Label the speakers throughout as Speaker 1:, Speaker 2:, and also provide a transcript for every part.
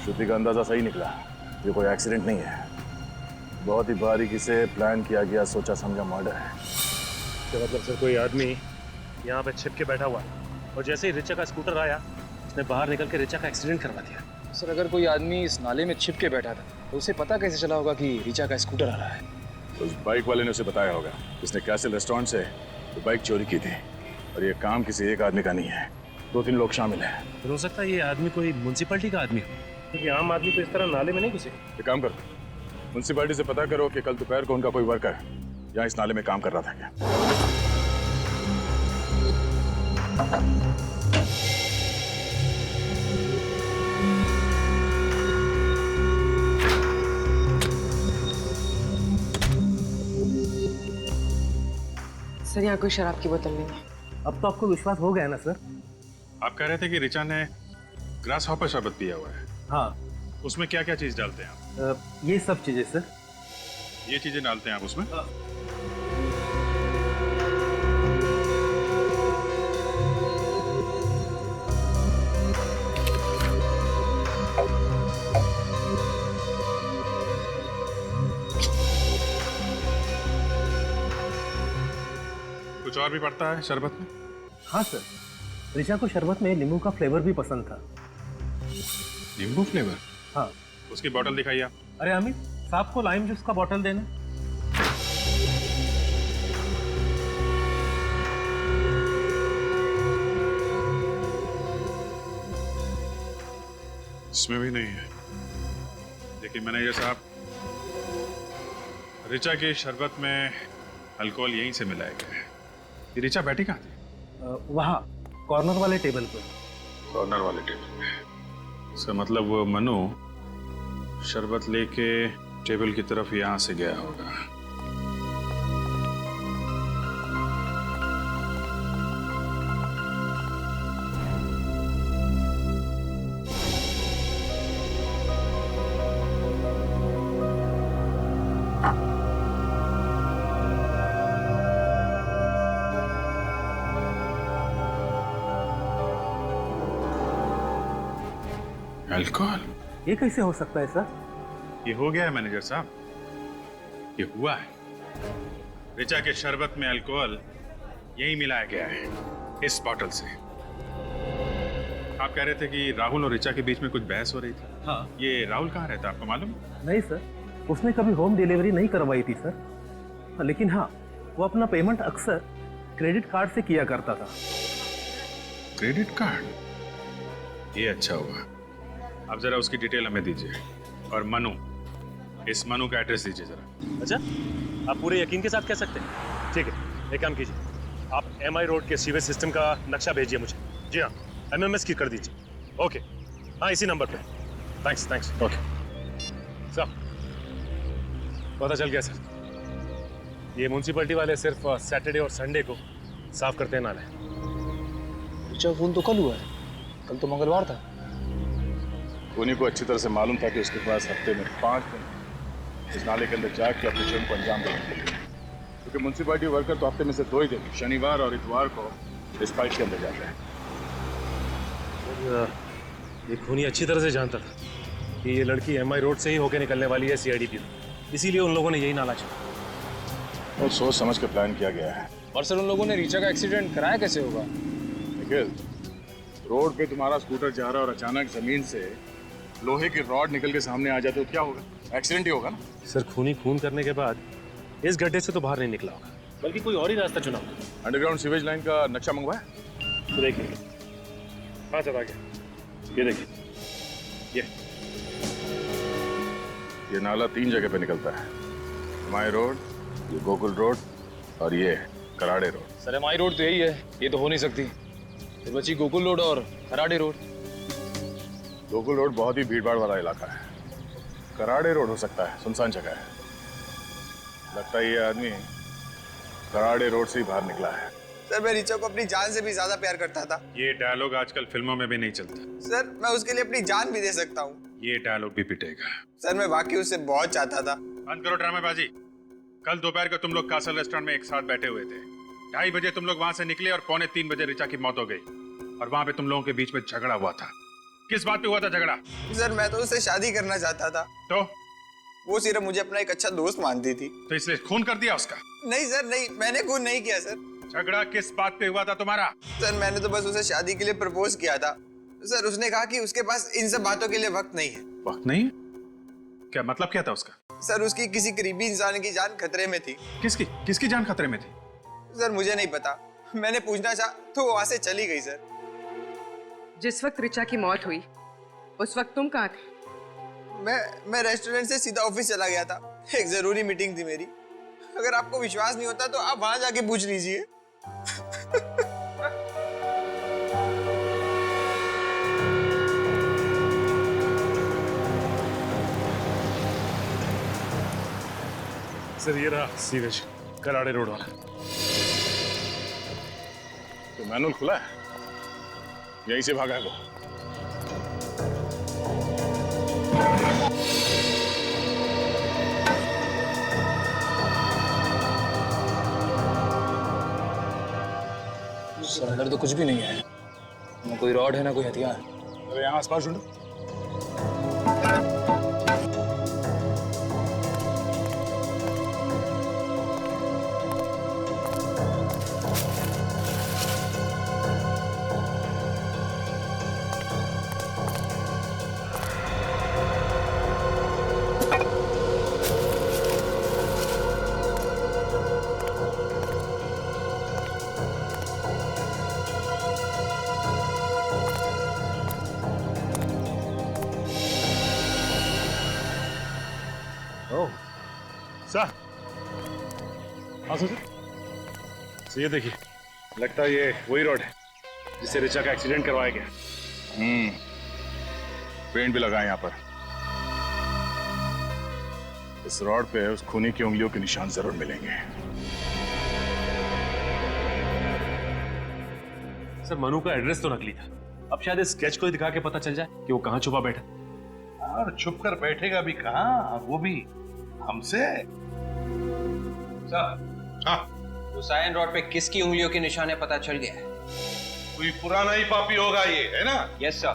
Speaker 1: श्रुति का अंदाजा सही निकला। ये कोई एक्सीडेंट नहीं है, बहुत ही बारीकी से प्लान किया गया, सोचा समझा मर्डर है।
Speaker 2: तो मतलब सर कोई आदमी यहाँ पे छिप के बैठा हुआ है और जैसे ही रिचा का स्कूटर आया उसने बाहर निकल के रिचा का एक्सीडेंट करवा दिया।
Speaker 3: सर अगर कोई आदमी इस नाले में छिप के बैठा था तो उसे पता कैसे चला होगा कि रिचा का स्कूटर आ रहा है?
Speaker 1: उस बाइक वाले ने उसे बताया होगा। इसने कैसल रेस्टोरेंट से तो बाइक चोरी की थी और ये काम किसी एक आदमी का नहीं है, 2-3 लोग शामिल हैं।
Speaker 2: हो सकता है ये आदमी कोई म्युनिसिपैलिटी का आदमी हो, क्योंकि आम आदमी तो इस तरह नाले में नहीं घुसे।
Speaker 1: एक काम करो, म्युनिसिपैलिटी से पता करो कि कल दोपहर को उनका कोई वर्कर यहाँ इस नाले में काम कर रहा था क्या।
Speaker 4: सर यहाँ कोई शराब की बोतल नहीं है।
Speaker 5: अब तो आपको विश्वास हो गया ना सर?
Speaker 6: आप कह रहे थे कि रिचा ने ग्रास हॉपर शरबत पिया हुआ है।
Speaker 5: हाँ।
Speaker 6: उसमें क्या क्या चीज डालते हैं आप?
Speaker 5: ये सब चीजें सर।
Speaker 6: ये चीजें डालते हैं आप उसमें? कुछ और भी पड़ता है शरबत में?
Speaker 5: हाँ सर, रिचा को शरबत में नींबू का फ्लेवर भी पसंद था।
Speaker 6: नींबू फ्लेवर?
Speaker 5: हाँ।
Speaker 6: उसकी बोतल दिखाइए आप।
Speaker 5: अरे अमित, साहब को लाइम जूस का बोतल देना।
Speaker 6: इसमें भी नहीं है। देखिए मैनेजर साहब, रिचा के शरबत में अल्कोहल यहीं से मिलाया गया है। ये रिचा बैठी कहाँ थी?
Speaker 5: वहाँ कॉर्नर वाले टेबल पर।
Speaker 6: कॉर्नर वाले टेबल पे? इसका मतलब वो मनु शरबत लेके टेबल की तरफ यहाँ से गया होगा। अल्कोहल?
Speaker 5: ये कैसे हो सकता है सर?
Speaker 6: ये हो गया है मैनेजर साहब, ये हुआ है। रिचा के शरबत में अल्कोहल यही मिलाया गया है, इस बॉटल से। आप कह रहे थे कि राहुल और रिचा के बीच में कुछ बहस हो रही थी।
Speaker 5: हाँ।
Speaker 6: ये राहुल कहाँ रहता है आपको मालूम?
Speaker 5: नहीं सर, उसने कभी होम डिलीवरी नहीं करवाई थी सर। लेकिन हाँ, वो अपना पेमेंट अक्सर क्रेडिट कार्ड से किया करता था।
Speaker 6: Credit card? ये अच्छा हुआ। आप जरा उसकी डिटेल हमें दीजिए। और मनु, इस मनु का एड्रेस दीजिए जरा।
Speaker 2: अच्छा, आप पूरे यकीन के साथ कह सकते हैं? ठीक है, एक काम कीजिए, आप MI रोड के सीवेज सिस्टम का नक्शा भेजिए मुझे। जी हाँ, MMS की कर दीजिए। ओके, हाँ इसी नंबर पे। Thanks thanks. ओके सर, पता चल गया सर, ये म्युनिसिपैलिटी वाले सिर्फ सैटरडे और संडे को साफ करते हैं नाले।
Speaker 3: रिचा फोन तो कल हुआ है, कल तो मंगलवार था।
Speaker 1: उन्हीं को अच्छी तरह से मालूम था कि उसके पास हफ्ते में 5 दिन इस नाले के अंदर जाके अपने जुर्म को अंजाम देने के लिए, क्योंकि म्युनिसिपैलिटी वर्कर तो हफ्ते में से 2 ही दिन, शनिवार और इतवार को इस फाइट के अंदर जाते हैं।
Speaker 2: ये खूनी अच्छी तरह से जानता था कि ये लड़की MI रोड से ही होके निकलने वाली है CID की, इसीलिए उन लोगों ने यही नाला चुना
Speaker 1: और सोच समझ के प्लान किया गया है।
Speaker 3: और सर उन लोगों ने रिचा का एक्सीडेंट कराया कैसे होगा?
Speaker 1: निखिल, रोड पे तुम्हारा स्कूटर जा रहा है और अचानक जमीन से लोहे की रॉड निकल के सामने आ जाते तो क्या होगा? एक्सीडेंट ही होगा ना।
Speaker 2: सर खूनी खून करने के बाद इस गड्ढे से तो बाहर नहीं निकला होगा, बल्कि कोई और ही रास्ता चुना होगा।
Speaker 1: अंडरग्राउंड सीवेज लाइन का नक्शा मंगवाया?
Speaker 2: तो देखिए, हाँ सर आ गया, ये देखिए,
Speaker 1: ये नाला 3 जगह पे निकलता है, माई रोड, ये गोकुल रोड और ये Karade road.
Speaker 3: Sir MI road तो यही है, ये तो हो नहीं सकती। फिर बची गोकुल रोड और खराड़े रोड।
Speaker 1: गोकुल रोड बहुत ही भीड़भाड़ वाला इलाका है, कराड़े रोड हो सकता है, सुनसान जगह है। लगता है ये आदमी कराड़े रोड से ही बाहर निकला है।
Speaker 7: सर मैं रिचा को अपनी जान से भी ज्यादा प्यार करता था।
Speaker 6: ये डायलॉग आजकल फिल्मों में भी नहीं चलता।
Speaker 7: सर मैं उसके लिए अपनी जान भी दे सकता हूँ।
Speaker 6: ये डायलॉग भी पिटेगा।
Speaker 7: सर मैं वाकई उससे बहुत चाहता था।
Speaker 6: बंद करो ड्रामेबाजी। कल दोपहर को तुम लोग कासल रेस्टोरेंट में एक साथ बैठे हुए थे। 2:30 बजे तुम लोग वहां से निकले और 2:45 बजे ऋचा की मौत हो गई। और वहां पे तुम लोगों के बीच में झगड़ा हुआ था। किस बात पे हुआ था झगड़ा?
Speaker 7: सर मैं तो उससे शादी करना चाहता था,
Speaker 6: तो
Speaker 7: वो सिर्फ मुझे अपना एक अच्छा दोस्त मानती थी।
Speaker 6: तो इसलिए खून कर दिया उसका?
Speaker 7: नहीं सर नहीं, मैंने खून नहीं किया सर।
Speaker 6: झगड़ा किस बात पे हुआ था तुम्हारा?
Speaker 7: सर मैंने तो बस उसे शादी के लिए प्रपोज किया था। सर उसने कहा कि उसके पास इन सब बातों के लिए वक्त नहीं है।
Speaker 6: वक्त नहीं? क्या मतलब क्या था उसका?
Speaker 7: सर उसकी किसी करीबी इंसान की जान खतरे में थी।
Speaker 6: किसकी किसकी जान खतरे में थी?
Speaker 7: सर मुझे नहीं पता, मैंने पूछना चाहा तो वो वहां से चली गई। सर
Speaker 4: जिस वक्त रिचा की मौत हुई उस वक्त तुम कहाँ थे?
Speaker 7: मैं रेस्टोरेंट से सीधा ऑफिस चला गया था, एक जरूरी मीटिंग थी मेरी। अगर आपको विश्वास नहीं होता तो आप वहां जाके पूछ लीजिए।
Speaker 2: सर ये रहा सीवेज, कराड़े रोड वाला।
Speaker 1: तो मैनुअल खुला है, यहीं से भागा है वो।
Speaker 3: सर अंदर तो कुछ भी नहीं है, ना कोई रॉड है ना कोई हथियार।
Speaker 1: अरे यहाँ आसपास ढूंढो।
Speaker 2: सर हाँ सर, ये देखिए, लगता है ये वही रोड है जिससे रिचा का एक्सीडेंट करवाया गया।
Speaker 1: पेंट भी लगा है यहाँ पर। इस रॉड पे उस खूनी की उंगलियों के निशान जरूर मिलेंगे।
Speaker 2: सर मनु का एड्रेस तो नकली था, अब शायद इस स्केच को ही दिखा के पता चल जाए कि वो कहाँ छुपा बैठा।
Speaker 8: और छुप कर बैठेगा भी कहाँ, वो भी हमसे।
Speaker 7: हाँ तो साइन रोड पे किसकी उंगलियों के निशान है पता चल गया है।
Speaker 8: कोई पुराना ही पापी होगा ये, है ना?
Speaker 7: Yes sir.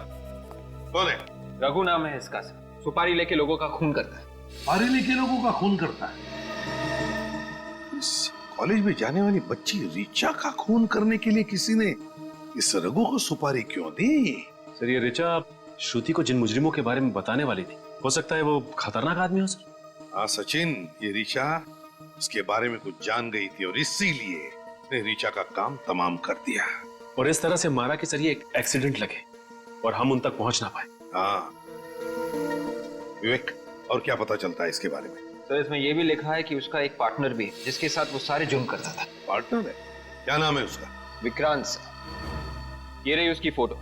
Speaker 8: कौन है?
Speaker 7: रघु नाम है इसका सर, सुपारी लेके लोगों का खून करता है।
Speaker 8: पारी लेके लोगों का खून करता है? इस कॉलेज में जाने वाली बच्ची ऋचा का खून करने के लिए किसी ने इस रघु को सुपारी क्यों दी?
Speaker 2: सर ये रिचा श्रुति को जिन मुजरिमों के बारे में बताने वाली थी, हो सकता है वो खतरनाक आदमी हो सर।
Speaker 8: हाँ सचिन, ये ऋचा उसके बारे में कुछ जान गई थी और इसीलिए उसने ऋचा का काम तमाम कर दिया
Speaker 2: और इस तरह से मारा कि सर ये एक एक्सीडेंट लगे और हम उन तक पहुंच ना पाए।
Speaker 8: हाँ विवेक, और क्या पता चलता है इसके बारे में?
Speaker 7: तो इसमें यह भी लिखा है कि उसका एक पार्टनर भी है जिसके साथ वो सारे जुर्म करता था।
Speaker 8: पार्टनर है? क्या नाम है उसका?
Speaker 7: विक्रांत सर, ये रही उसकी फोटो।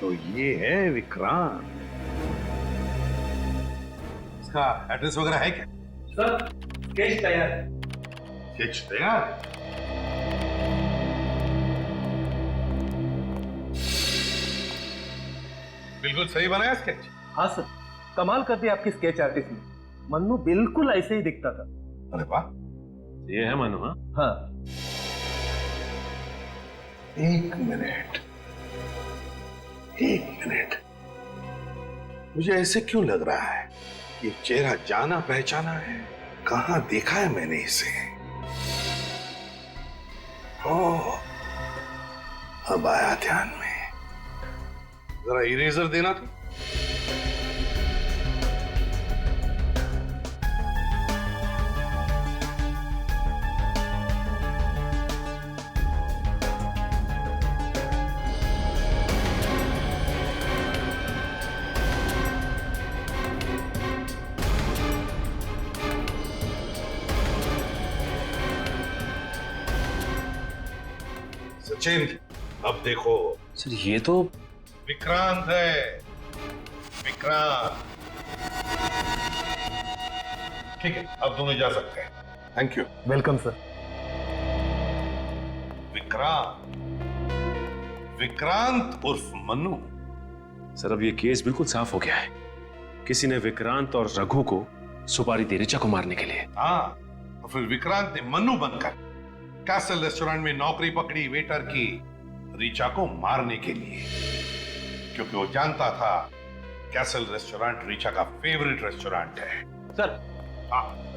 Speaker 8: तो ये है विक्रांत। इसका एड्रेस वगैरह है क्या?
Speaker 5: सर स्केच तैयार है।
Speaker 8: स्केच तैयार? बिल्कुल सही बनाया स्केच।
Speaker 5: हाँ सर, कमाल कर दिया आपकी स्केच आर्टिस्ट ने। मन्नू बिल्कुल ऐसे ही दिखता था।
Speaker 8: अरे वाह।
Speaker 2: ये है मनु? हाँ
Speaker 5: हाँ।
Speaker 8: एक मिनट, मुझे ऐसे क्यों लग रहा है ये चेहरा जाना पहचाना है? कहां देखा है मैंने इसे? ओह, अब आया ध्यान में। जरा इरेजर देना था। सचिन, अब देखो।
Speaker 2: सर ये तो
Speaker 8: विक्रांत है, विक्रांत। ठीक है, अब दोनों जा सकते हैं। Thank you.
Speaker 5: Welcome sir.
Speaker 8: Vikrant उर्फ मन्नू।
Speaker 2: सर अब ये केस बिल्कुल साफ हो गया है। किसी ने विक्रांत और रघु को सुपारी दी रिचा को मारने के लिए।
Speaker 8: हाँ, और फिर विक्रांत ने मन्नू बनकर कैसल रेस्टोरेंट में नौकरी पकड़ी वेटर की रिचा को मारने के लिए, क्योंकि वो जानता था कैसल रेस्टोरेंट रिचा का फेवरेट रेस्टोरेंट है।
Speaker 5: सर,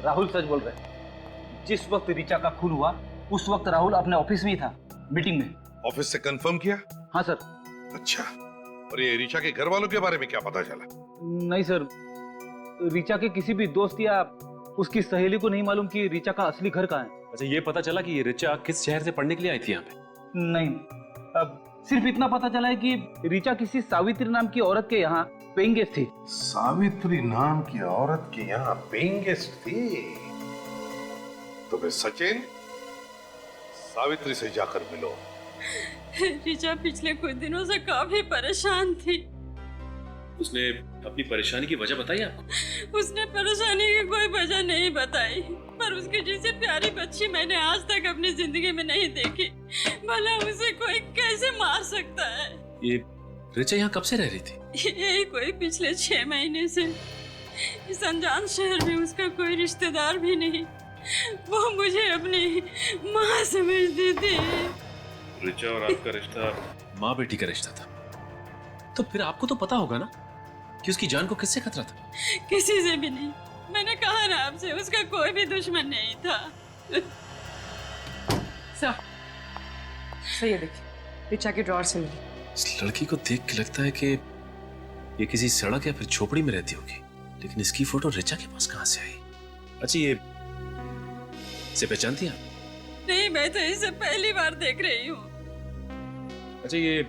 Speaker 5: राहुल सच बोल रहे हैं। जिस वक्त रिचा का खून हुआ उस वक्त राहुल अपने ऑफिस में ही था, मीटिंग में।
Speaker 8: ऑफिस से कंफर्म किया?
Speaker 5: हाँ सर।
Speaker 8: अच्छा, और ये रिचा के घर वालों के बारे में क्या पता चला?
Speaker 5: नहीं सर, रिचा के किसी भी दोस्त या उसकी सहेली को नहीं मालूम कि रिचा का असली घर कहाँ है।
Speaker 2: अच्छा, ये पता चला कि ये रिचा किस शहर से पढ़ने के लिए आई थी यहाँ पे?
Speaker 5: नहीं, अब सिर्फ इतना पता चला है कि रिचा किसी सावित्री नाम की औरत के यहाँ पेइंग गेस्ट थी।
Speaker 8: सावित्री नाम की औरत के यहाँ पेइंग गेस्ट थी? तो फिर सचिन, सावित्री से जाकर मिलो।
Speaker 9: रिचा पिछले कुछ दिनों से काफी परेशान थी।
Speaker 2: उसने अपनी परेशानी की वजह बताई आपको?
Speaker 9: उसने परेशानी की कोई वजह नहीं बताई, पर उसकी जैसी प्यारी बच्ची मैंने आज तक अपनी जिंदगी में नहीं देखी। भला उसे कोई कैसे मार सकता है?
Speaker 2: ये रिचा यहाँ कब से रह रही थी?
Speaker 9: यही कोई पिछले 6 महीने से। इस अनजान शहर में उसका कोई रिश्तेदार भी नहीं। वो मुझे अपनी माँ समझती थी।
Speaker 2: रिचा और आपका रिश्ता माँ बेटी का रिश्ता था, तो फिर आपको तो पता होगा ना कि उसकी जान को किससे खतरा था?
Speaker 9: किसी से भी नहीं। मैंने कहा ना आपसे, उसका कोई भी दुश्मन नहीं था।
Speaker 4: सही है, देखिए रिचा के ड्रॉर से मिली।
Speaker 2: इस लड़की को देख के लगता है कि ये किसी सड़क या फिर झोपड़ी में रहती होगी, लेकिन इसकी फोटो रिचा के पास कहां से आई? अच्छा, ये इसे पहचानती हैं?
Speaker 9: नहीं, मैं तो इसे पहली बार देख रही हूँ।
Speaker 2: अच्छा, ये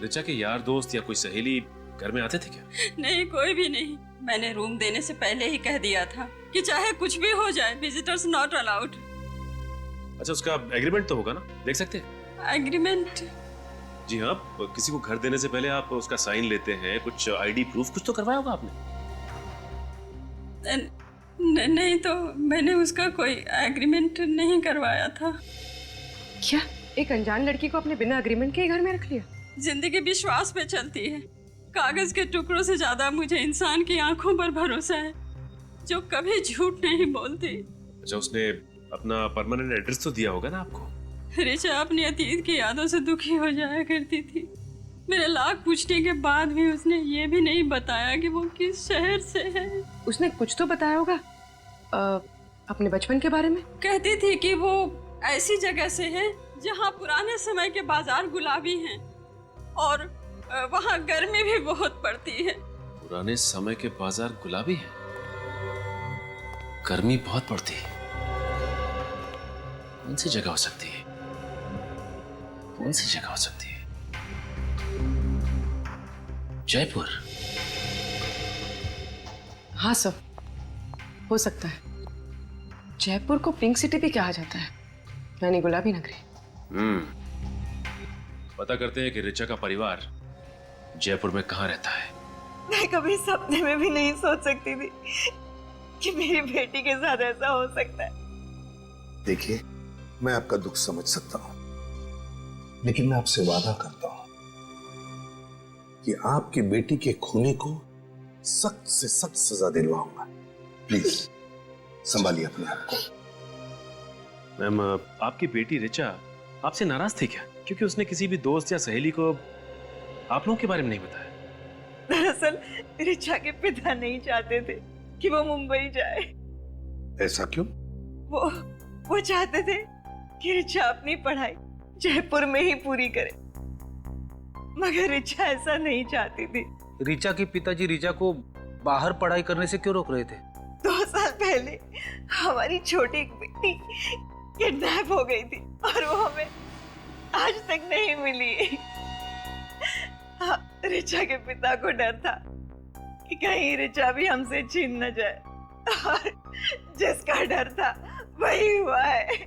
Speaker 2: रिचा के यार दोस्त या कोई सहेली घर में आते थे क्या?
Speaker 9: नहीं, कोई भी नहीं। मैंने रूम देने से पहले ही कह दिया था कि चाहे कुछ भी हो जाए, विजिटर्स नॉट अलाउड।
Speaker 2: अच्छा, उसका एग्रीमेंट तो होगा ना, देख सकते हैं?
Speaker 9: एग्रीमेंट?
Speaker 2: जी हाँ, किसी को घर देने से पहले आप उसका साइन लेते हैं, कुछ आईडी प्रूफ कुछ तो करवाया होगा आपने?
Speaker 9: नहीं, तो मैंने उसका कोई एग्रीमेंट नहीं करवाया था।
Speaker 4: क्या एक अनजान लड़की को अपने बिना एग्रीमेंट के ही घर में रख लिया?
Speaker 9: जिंदगी विश्वास पे चलती है। कागज के टुकड़ों से ज्यादा मुझे इंसान की आंखों पर भरोसा है, जो कभी झूठ नहीं बोलती।
Speaker 2: अच्छा, उसने अपना परमानेंट एड्रेस तो दिया होगा ना आपको?
Speaker 9: रिचा अपनी अतीत की यादों से दुखी हो जाया करती थी। मेरे लाख पूछने के बाद भी उसने ये भी नहीं बताया कि वो किस शहर से है।
Speaker 4: उसने कुछ तो बताया होगा अपने बचपन के बारे में।
Speaker 9: कहती थी कि वो ऐसी जगह से है जहाँ पुराने समय के बाजार गुलाबी हैं और वहाँ गर्मी भी बहुत पड़ती है।
Speaker 2: पुराने समय के बाजार गुलाबी हैं, गर्मी बहुत पड़ती है। कौन सी जगह हो सकती है? कौन सी जगह हो सकती है? जयपुर?
Speaker 4: हाँ सर, हो सकता है। जयपुर को पिंक सिटी भी कहा जाता है, यानी गुलाबी नगरी।
Speaker 2: पता करते हैं कि रिचा का परिवार जयपुर में कहाँ रहता है।
Speaker 10: मैं कभी सपने में भी नहीं सोच सकती थी कि मेरी बेटी के साथ ऐसा हो सकता है।
Speaker 8: देखिए, मैं आपका दुख समझ सकता हूं, लेकिन मैं आपसे वादा करता हूं कि आपकी बेटी के खूनी को सख्त से सख्त सजा दिलवाऊंगा। प्लीज संभालिए अपने आप को।
Speaker 2: मैम, आपकी बेटी रिचा आपसे नाराज थी क्या, क्योंकि उसने किसी भी दोस्त या सहेली को आप लोगों के बारे में नहीं बताया?
Speaker 10: दरअसल रिचा के पिता नहीं चाहते थे कि वो मुंबई जाए।
Speaker 8: ऐसा क्यों?
Speaker 10: वो चाहते थे कि रिचा अपनी पढ़ाई जयपुर में ही पूरी करे, मगर रिचा ऐसा नहीं चाहती थी।
Speaker 5: रिचा के पिताजी रिचा को बाहर पढ़ाई करने से क्यों रोक रहे थे?
Speaker 10: 2 साल पहले हमारी छोटी बेटी किडनैप हो गई थी और वो हमें आज तक नहीं मिली। रिचा के पिता को डर था कि कहीं रिचा भी हमसे छीन न जाए, और जिसका डर था वही हुआ है।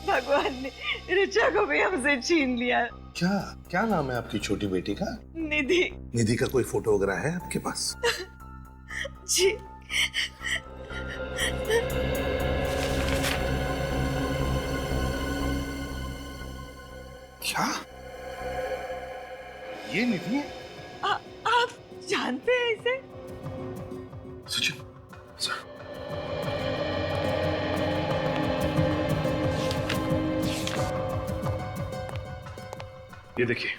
Speaker 10: भगवान ने रिचा को भी हमसे छीन लिया।
Speaker 8: क्या नाम है आपकी छोटी बेटी का?
Speaker 10: निधि।
Speaker 8: निधि का कोई फोटो वगैरह है आपके पास?
Speaker 10: जी।
Speaker 8: क्या ये निधि है?
Speaker 10: आप जानते हैं इसे?
Speaker 8: सचिन सर,
Speaker 2: ये देखिए,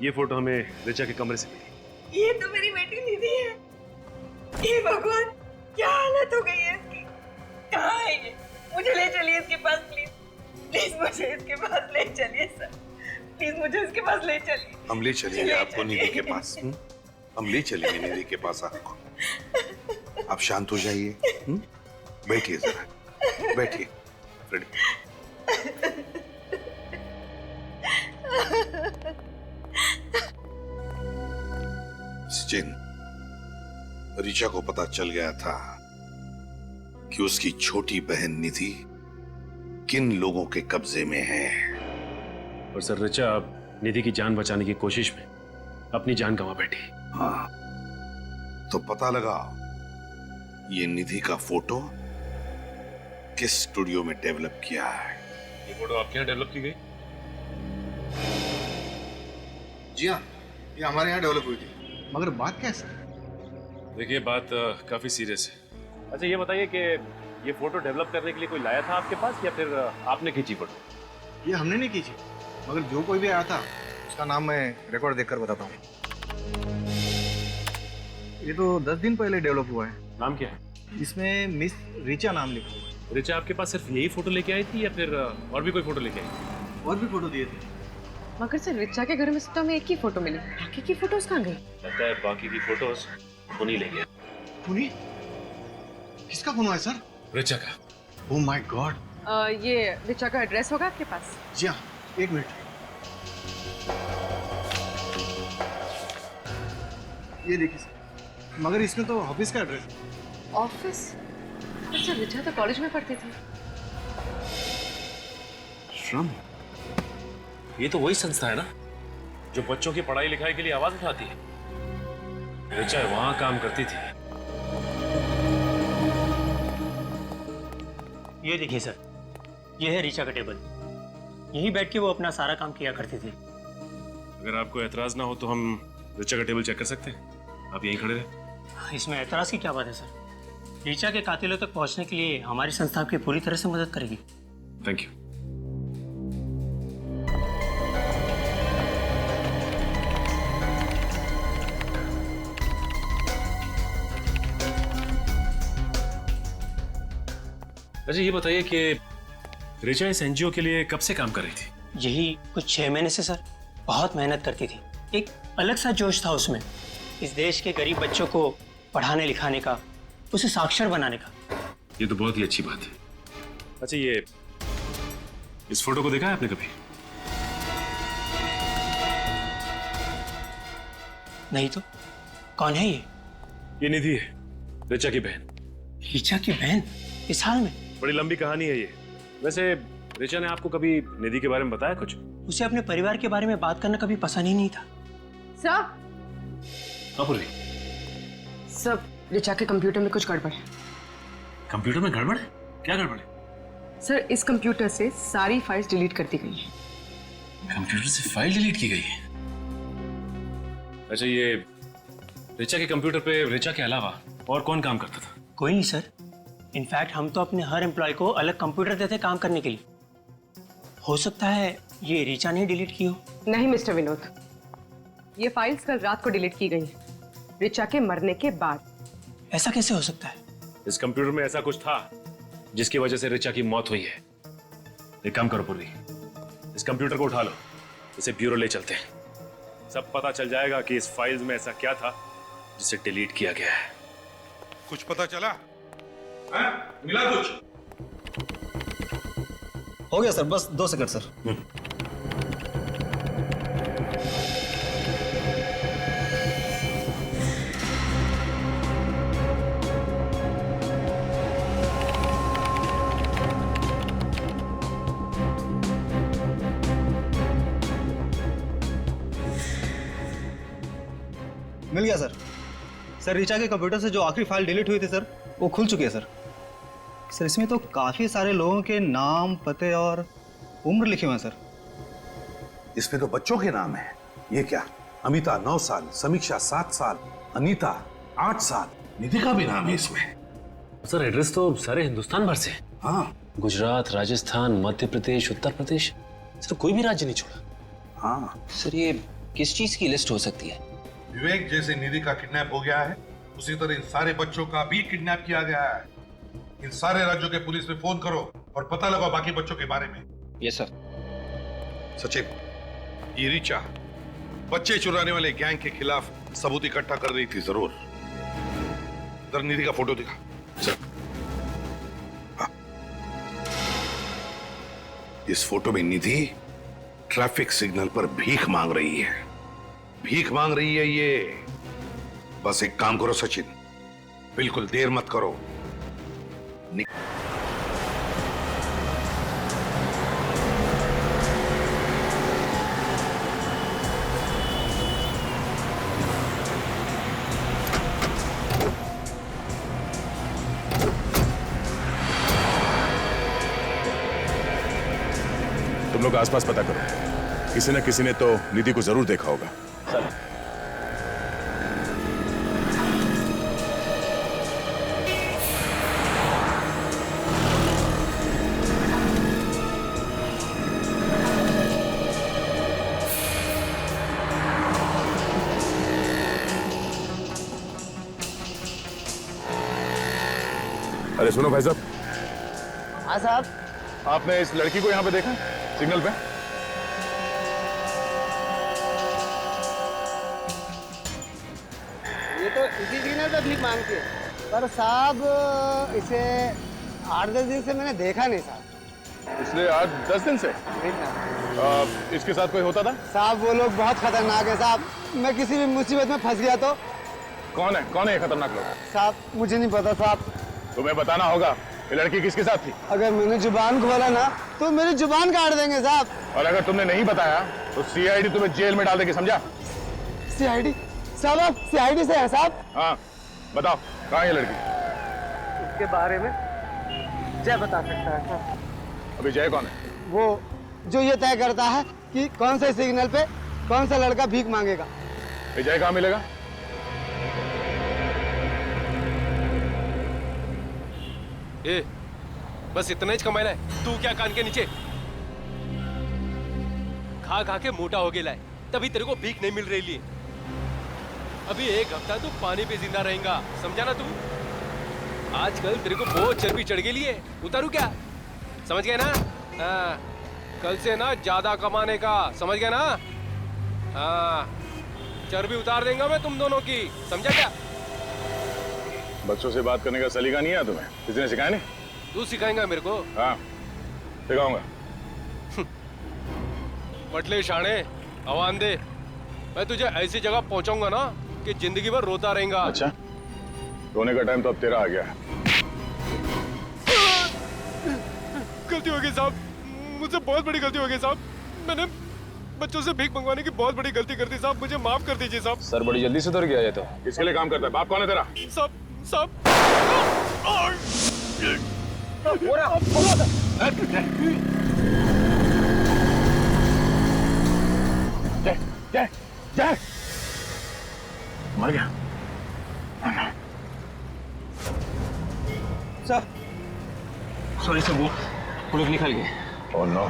Speaker 2: ये फोटो हमें ऋचा के कमरे से मिली।
Speaker 10: ये तो मेरी बेटी निधि है। ये भगवान, क्या हालत हो गई है इसकी। कहाँ है ये? मुझे ले चलिए इसके पास प्लीज। प्लीज मुझे इसके पास ले चलिए सर। प्लीज मुझे इसके पास ले चलिए।
Speaker 8: हम ले चलेंगे आपको निधि के पास। हम ले चलेंगे निधि के पास आपको। आप शांत हो जाइए। बैठिए जरा, बैठिए फ्रेडी। सचिन, ऋचा को पता चल गया था कि उसकी छोटी बहन निधि किन लोगों के कब्जे में है।
Speaker 2: और सर, ऋचा अब निधि की जान बचाने की कोशिश में अपनी जान गंवा बैठी।
Speaker 8: हाँ, तो पता लगा ये निधि का फोटो किस स्टूडियो में डेवलप किया है।
Speaker 2: ये फोटो आपके यहाँ डेवलप की गई?
Speaker 1: जी हाँ, ये हमारे यहाँ डेवलप हुई थी। मगर बात क्या है सर?
Speaker 2: देखिए, बात काफी सीरियस है। अच्छा, ये बताइए कि ये फोटो डेवलप करने के लिए कोई लाया था आपके पास या फिर आपने खींची फोटो?
Speaker 11: ये हमने नहीं खींची, मगर जो कोई भी आया था उसका नाम मैं रिकॉर्ड देखकर बताता हूँ। ये तो 10 दिन पहले डेवलप हुआ है।
Speaker 2: नाम क्या है?
Speaker 11: इसमें मिस ऋचा नाम लिखा हुआ है।
Speaker 2: ऋचा आपके पास सिर्फ यही फोटो लेके आई थी या फिर और भी कोई फोटो लेके आई थी?
Speaker 11: और भी फोटो दिए थे।
Speaker 4: मगर सर, ऋचा के घर में सिर्फ हमें एक ही फोटो मिली, बाकी की फोटोज कहाँ गई?
Speaker 2: लगता है बाकी की फोटोज उन्हीं ले गया।
Speaker 11: उन्हीं? किसका फोन है सर?
Speaker 2: ऋचा का।
Speaker 11: Oh my God.
Speaker 4: ये ऋचा का एड्रेस होगा आपके पास?
Speaker 11: जी हाँ, एक मिनट। ये देखिए सर, मगर इसमें तो ऑफिस का एड्रेस है।
Speaker 4: ऑफिस? अच्छा, ऋचा तो कॉलेज में पढ़ती थी।
Speaker 2: श्रम? ये तो वही संस्था है ना जो बच्चों की पढ़ाई लिखाई के लिए आवाज उठाती है। ऋचा वहां काम करती थी।
Speaker 12: ये देखिए सर, ये है ऋचा का टेबल। यहीं बैठ के वो अपना सारा काम किया करती थी।
Speaker 2: अगर आपको एतराज ना हो तो हम ऋचा का टेबल चेक कर सकते हैं। आप यहीं खड़े रहे।
Speaker 12: इसमें एतराज की क्या बात है सर? ऋचा के कातिलों तक पहुंचने के लिए हमारी संस्था आपकी पूरी तरह से मदद करेगी।
Speaker 2: Thank you. अच्छा, ये बताइए कि ऋचा इस एनजीओ के लिए कब से काम कर रही थी?
Speaker 12: यही कुछ 6 महीने से सर। बहुत मेहनत करती थी। एक अलग सा जोश था उसमें, इस देश के गरीब बच्चों को पढ़ाने लिखाने का, उसे साक्षर बनाने का।
Speaker 2: ये तो बहुत ही अच्छी बात है। अच्छा, ये इस फोटो को देखा है आपने कभी?
Speaker 12: नहीं तो कौन है ये?
Speaker 2: ये निधि है, ऋचा की बहन।
Speaker 12: ऋचा की बहन इस हाल में?
Speaker 2: बड़ी लंबी कहानी है ये। वैसे ऋचा ने आपको कभी निधि के बारे में बताया कुछ?
Speaker 12: उसे अपने परिवार के बारे में बात करना कभी पसंद ही नहीं था।
Speaker 4: सर, सब ऋचा के कंप्यूटर में कुछ गड़बड़ है।
Speaker 2: कंप्यूटर में गड़बड़ है? क्या गड़बड़ है?
Speaker 4: सर, इस कंप्यूटर से सारी फाइल्स डिलीट कर दी गई है।
Speaker 2: कंप्यूटर से फाइल डिलीट की गई है? अच्छा, ये ऋचा के कंप्यूटर पे ऋचा के अलावा और कौन काम करता था?
Speaker 12: कोई नहीं सर। इनफैक्ट हम तो अपने हर एम्प्लॉय को अलग कंप्यूटर देते काम करने के लिए। हो सकता है ये ऋचा ने डिलीट की हो।
Speaker 4: नहीं मिस्टर विनोद, ये फाइल्स कल रात को डिलीट की गई हैं, ऋचा के मरने के बाद।
Speaker 12: ऐसा कैसे हो सकता है?
Speaker 2: इस कंप्यूटर में ऐसा कुछ था जिसकी वजह से ऋचा की मौत हुई है। एक काम करो पुर्री, इस कंप्यूटर को उठा लो, इसे ब्यूरो ले चलते हैं। सब पता चल जाएगा कि इस फाइल्स में ऐसा क्या था जिसे डिलीट किया गया है।
Speaker 8: कुछ पता चला?
Speaker 6: मिला कुछ?
Speaker 11: हो गया सर, बस 2 सेकंड सर। मिल गया सर। सर, ऋचा के कंप्यूटर से जो आखिरी फाइल डिलीट हुई थी सर, वो खुल चुकी है सर। सर, इसमें तो काफी सारे लोगों के नाम, पते और उम्र लिखे हुए हैं सर।
Speaker 8: इसमें तो बच्चों के नाम है। ये क्या? अमिता 9 साल, समीक्षा 7 साल, अनीता 8 साल, निधि का भी नाम है इसमें।
Speaker 13: सर एड्रेस तो सारे हिंदुस्तान भर से।
Speaker 8: हाँ
Speaker 13: गुजरात, राजस्थान, मध्य प्रदेश, उत्तर प्रदेश, सर कोई भी राज्य नहीं छोड़ा।
Speaker 8: हाँ
Speaker 3: सर ये किस चीज की लिस्ट हो सकती है?
Speaker 8: विवेक जैसे निधि का किडनैप हो गया है, उसी तरह इन सारे बच्चों का भी किडनैप किया गया है। इन सारे राज्यों के पुलिस में फोन करो और पता लगाओ बाकी बच्चों के बारे में।
Speaker 3: Yes sir.
Speaker 8: सचिन, ये ऋचा बच्चे चुराने वाले गैंग के खिलाफ सबूत इकट्ठा कर रही थी जरूर। जरा निधि का फोटो दिखा। चल। हाँ। इस फोटो में निधि ट्रैफिक सिग्नल पर भीख मांग रही है। भीख मांग रही है ये। बस एक काम करो सचिन, बिल्कुल देर मत करो।
Speaker 1: तुम लोग आसपास पता करो, किसी न किसी ने तो निधि को जरूर देखा होगा।
Speaker 3: सर
Speaker 1: अरे सुनो भाई साहब।
Speaker 7: हाँ साहब।
Speaker 1: आपने इस लड़की को यहाँ पे देखा सिग्नल पे?
Speaker 7: ये तो इसी सिग्नल पे भीख मांगती है, पर साहब इसे 8-10 दिन से मैंने देखा नहीं साहब।
Speaker 1: इसलिए 8-10 दिन से? इसके साथ कोई होता था?
Speaker 7: साहब वो लोग बहुत खतरनाक है साहब। मैं किसी भी मुसीबत में फंस गया तो।
Speaker 1: कौन है ये खतरनाक लोग?
Speaker 7: साहब मुझे नहीं पता साहब।
Speaker 1: तुम्हें बताना होगा ये लड़की किसके साथ थी।
Speaker 7: अगर मैंने जुबान खोला ना तो मेरी जुबान काट देंगे साहब।
Speaker 1: और अगर तुमने नहीं बताया तो सीआईडी तुम्हें जेल में डाल देगी, समझा?
Speaker 7: सीआईडी? साहब आप सीआईडी से हैं साहब?
Speaker 1: हाँ बताओ कहाँ है ये लड़की?
Speaker 7: इसके बारे में जय बता सकता है साहब।
Speaker 1: अभी जय कौन है?
Speaker 7: वो जो ये तय करता है कि कौन से सिग्नल पे कौन सा लड़का भीख मांगेगा।
Speaker 1: जय कहाँ मिलेगा?
Speaker 14: ए, बस इतना ही कमाना है। तू क्या कान के नीचे खा खा के मोटा हो गया है, तभी तेरे को भीख नहीं मिल रही है। अभी 1 हफ्ता तू पानी पे जिंदा रहेगा, समझा ना तू? आजकल तेरे को बहुत चर्बी चढ़ गई है, उतारू क्या? समझ गया ना? हाँ, कल से ना ज्यादा कमाने का, समझ गया ना? हाँ, चर्बी उतार देंगे मैं तुम दोनों की, समझा क्या?
Speaker 1: बच्चों से बात करने का सलीका नहीं है तुम्हें? किसी ने सिखाया नहीं?
Speaker 14: तू सिखाएगा मेरे को?
Speaker 1: हाँ सिखाऊंगा।
Speaker 14: मटले शाणे, आवान दे। मैं तुझे ऐसी जगह पहुंचाऊंगा ना कि जिंदगी भर रोता रहेगा।
Speaker 1: अच्छा, रोने का टाइम तो अब तेरा आ गया है।
Speaker 14: गलती हो गई साहब, मुझसे बहुत बड़ी गलती हो गई साहब। मैंने बच्चों से भीख मंगवाने की बहुत बड़ी गलती कर दी साहब, मुझे माफ कर दीजिए साहब।
Speaker 3: सर बड़ी जल्दी सुधर गया ये तो।
Speaker 1: किसके लिए काम करता है? बाप कौन है तेरा?
Speaker 14: साहब
Speaker 1: जय मर गया।
Speaker 3: सर सॉरी सर, वो लोग निकल गए।
Speaker 1: Oh no.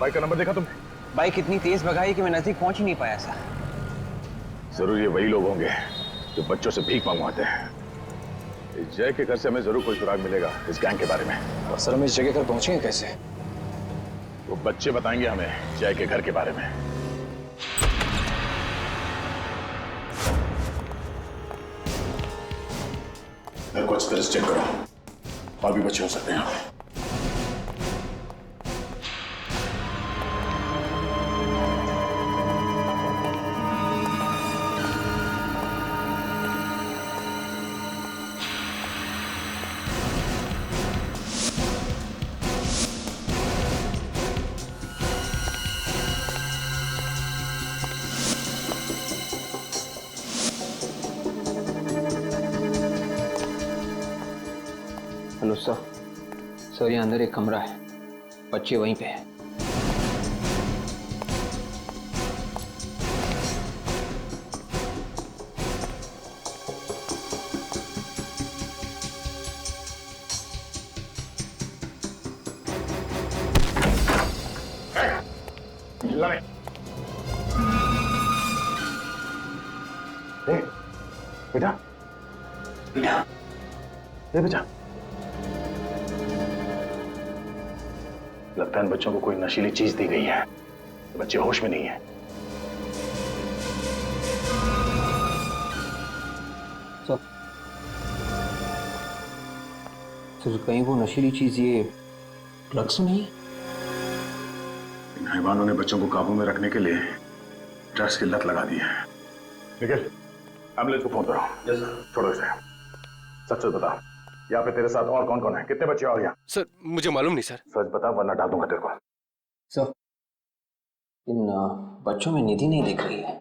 Speaker 1: बाइक का नंबर देखा तुमने?
Speaker 3: बाइक इतनी तेज भगाई कि मैं नजदीक पहुंच ही नहीं पाया सर।
Speaker 1: जरूर ये वही लोग होंगे जो बच्चों से भीख मंगवाते हैं। इस जय के घर से हमें जरूर कोई सुराग मिलेगा इस गैंग के बारे में।
Speaker 3: और सर हम इस जगह पर पहुंचेंगे कैसे?
Speaker 1: वो बच्चे बताएंगे हमें जय के घर के बारे में। घर को अच्छी तरह से चेक करो, और भी बच्चे हो सकते हैं।
Speaker 3: हेलो सर, यहाँ अंदर एक कमरा है, बच्चे वहीं पे है।
Speaker 1: ये बेटा, लगता है इन बच्चों को कोई नशीली चीज दी गई है। तो बच्चे होश में नहीं है।
Speaker 12: सर कहीं वो नशीली चीज ये ड्रग्स नहीं है?
Speaker 1: इन हैवानों ने बच्चों को काबू में रखने के लिए ड्रग्स की लत लगा दी है। निखिल, एम्बुलेंस को फोन करो। छोड़ो इसे, सच सच बता, यहाँ पे तेरे साथ और कौन कौन है? कितने बच्चे और यहाँ?
Speaker 14: सर मुझे मालूम नहीं सर।
Speaker 1: सच बता वरना डाल दूंगा तेरे को।
Speaker 12: सर इन बच्चों में निधि नहीं दिख रही है।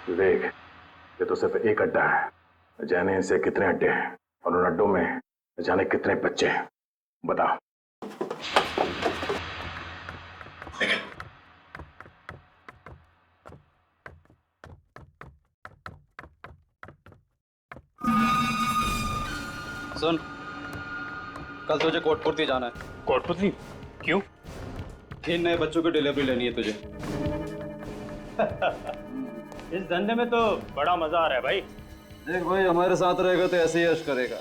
Speaker 1: विवेक, ये तो सिर्फ एक अड्डा है, जाने इनसे कितने अड्डे हैं और उन अड्डों में जाने कितने बच्चे हैं, बता।
Speaker 11: सुन, कल तुझे कोटपुरती जाना है।
Speaker 5: कोटपुरती? क्यों?
Speaker 11: इन नए बच्चों की डिलीवरी लेनी है तुझे।
Speaker 5: इस धंधे में तो बड़ा मजा आ रहा है भाई।
Speaker 11: देख भाई, हमारे साथ रहेगा तो ऐसे ही यश करेगा।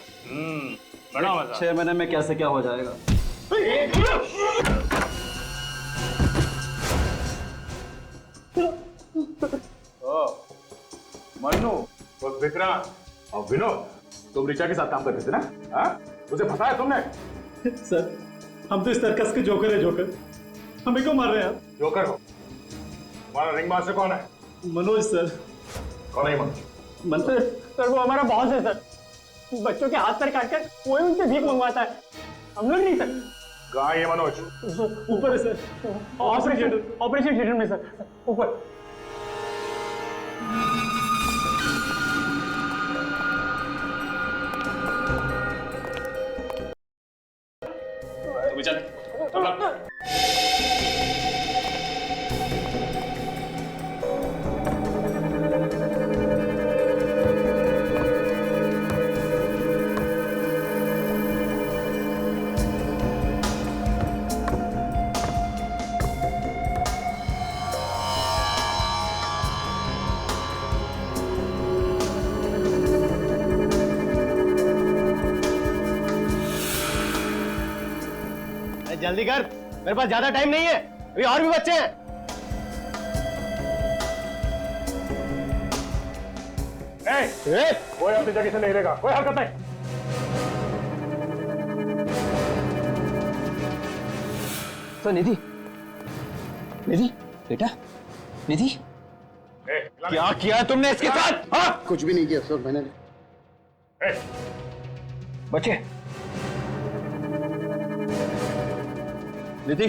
Speaker 5: बड़ा मजा।
Speaker 11: 6 महीने में कैसे क्या हो जाएगा।
Speaker 1: मन्नू और विक्रांत और विनोद, तुम ऋचा के साथ काम करते थे ना? हाँ? उसे फंसाया तुमने?
Speaker 11: सर, हम तो इस सर्कस के जोकर है। जोकर हमें क्यों मार रहे हैं आप?
Speaker 1: जोकर हो? तुम्हारा रिंग मास्टर कौन है?
Speaker 11: मनोज सर।
Speaker 1: कौन है मनोज?
Speaker 11: मनोज सर वो हमारा बॉस है सर। बच्चों के हाथ पैर काटकर वो ही उनसे भीख मंगवाता है, हम लोग नहीं सर।
Speaker 1: कहाँ है ये मनोज?
Speaker 11: ऊपर है सर, ऑपरेशन थिएटर में सर, ऊपर।
Speaker 13: चल,
Speaker 11: जल्दी कर, मेरे पास ज्यादा टाइम नहीं है, अभी और भी बच्चे हैं।
Speaker 1: कोई अपनी जगह से नहीं रहेगा, कोई हरकत नहीं।
Speaker 12: तो निधि, निधि बेटा, निधि
Speaker 11: क्या किया है तुमने इसके साथ? हाँ?
Speaker 15: कुछ भी नहीं किया सर मैंने।
Speaker 11: बच्चे, निधि,